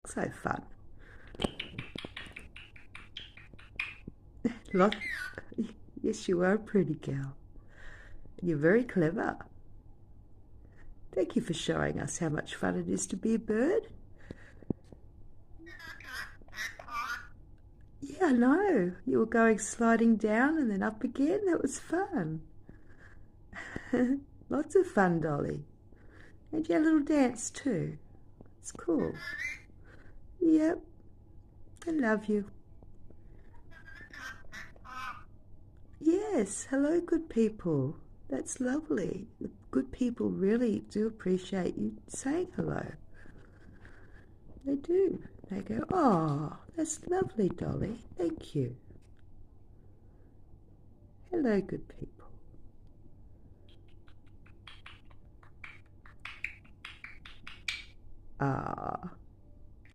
So fun. Lot. Yes, you are a pretty girl. You're very clever. Thank you for showing us how much fun it is to be a bird. Yeah, I know. You were going sliding down and then up again. That was fun. Lots of fun, Dolly. And you had a little dance too. It's cool. Yep, I love you. Yes, hello, good people. That's lovely. The good people really do appreciate you saying hello. They do. They go, oh, that's lovely, Dolly. Thank you. Hello, good people. Ah.